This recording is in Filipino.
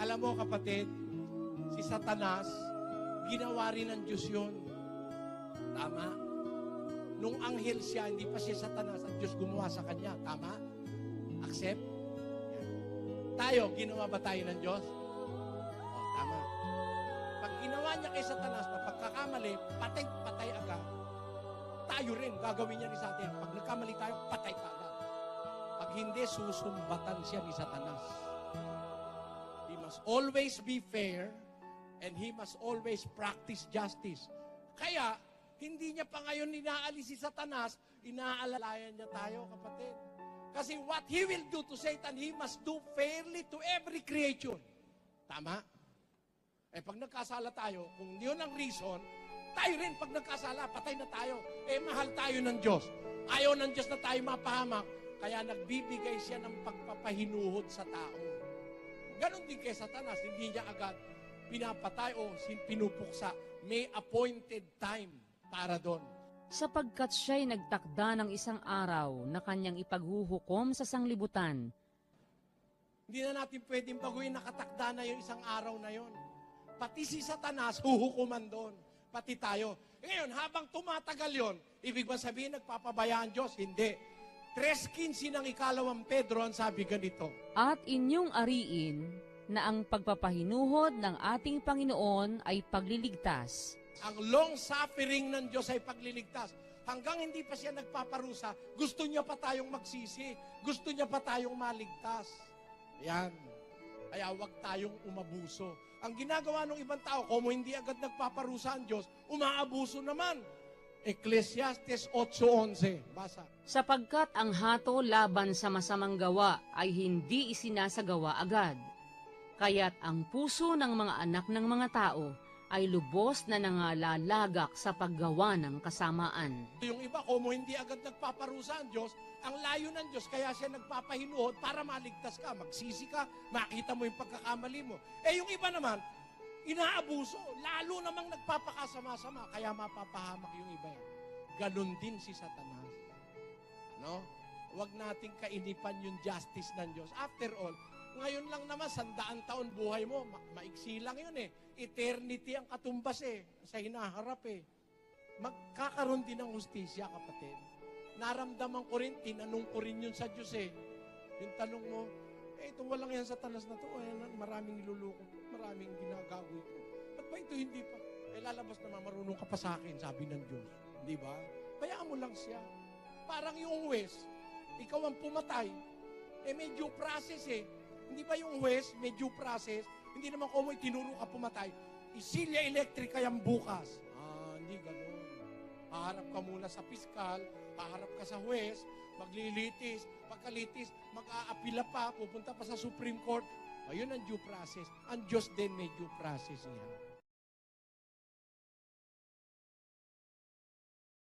Alam mo kapatid, si Satanas, ginawa rin ng Diyos yun. Tama? Nung anghel siya, hindi pa siya Satanas, ang Diyos gumawa sa kanya. Tama? Accept? Yan. Tayo, ginawa ba tayo ng Diyos? O, tama. Pag ginawa niya kay Satanas na pagkakamali, patay agad. Tayo rin, gagawin niya rin sa atin. Pag nagkamali tayo, patay ka agad. Pag hindi, susumbatan siya ni Satanas. He must always be fair and he must always practice justice. Kaya, hindi niya pa ngayon inaalis si Satanas, inaalalayan niya tayo, kapatid. Kasi what he will do to Satan, he must do fairly to every creation. Tama? Eh pag nagkasala tayo, kung yun ang reason, tayo rin pag nagkasala, patay na tayo. Eh mahal tayo ng Diyos. Ayaw ng Diyos na tayo mapahamak, kaya nagbibigay siya ng pagpapahinuhod sa tao. Ganon din kay Satanas, hindi niya agad pinapatay o pinupuksa. May appointed time para doon. Sapagkat siya'y nagtakda ng isang araw na kanyang ipaghuhukom sa sanglibutan. Hindi na natin pwedeng baguhin, nakatakda na yung isang araw na yon. Pati si Satanas, huhukuman doon. Pati tayo. Ngayon, habang tumatagal yon, ibig ba sabihin nagpapabayaan Diyos? Hindi. 3:15 ng 2 Pedro, ang sabi ganito. At inyong ariin na ang pagpapahinuhod ng ating Panginoon ay pagliligtas. Ang long suffering ng Diyos ay pagliligtas. Hanggang hindi pa siya nagpaparusa, gusto niya pa tayong magsisi. Gusto niya pa tayong maligtas. Yan. Kaya huwag tayong umabuso. Ang ginagawa ng ibang tao, kung hindi agad nagpaparusa ang Diyos, umaabuso naman. Ecclesiastes 8:11. Basa. Sapagkat ang hato laban sa masamang gawa ay hindi isinasagawa agad. Kaya't ang puso ng mga anak ng mga tao ay lubos na nangalalagak sa paggawa ng kasamaan. Yung iba, kung hindi agad nagpaparusa ang Diyos, ang layo ng Diyos, kaya siya nagpapahinuhod para maligtas ka, magsisi ka, makita mo yung pagkakamali mo. Eh yung iba naman, inaabuso, lalo namang nagpapakasama-sama, kaya mapapahamak yung iba. Ganon din si Satanas. No? Huwag nating kainipan yung justice ng Diyos. After all, ngayon lang naman, 100 taon buhay mo, maiksi lang yun eh. Eternity ang katumbas eh, sa hinaharap eh. Magkakaroon din ng hustisya, kapatid. Naramdaman ko rin, tinanong ko rin yun sa Diyos eh. Yung tanong mo, ito walang yan sa talas na to, maraming niluloko to, maraming ginagagoy to. Ba't ba ito hindi pa? Eh lalabas naman, marunong ka pa sa akin, sabi ng Diyos. Di ba? Bayaan mo lang siya. Parang yung huwes, ikaw ang pumatay, eh may due process eh. Hindi ba yung huwes, may due process, hindi naman kung mo itinuro ka pumatay, isilya elektrika yan bukas. Hindi ganun. Haharap ka muna sa piskal, haharap ka sa huwes, maglilitis, pagkalitis, mag-aapila pa, pupunta pa sa Supreme Court. Ayun ang due process. Ang Diyos din may due process niya.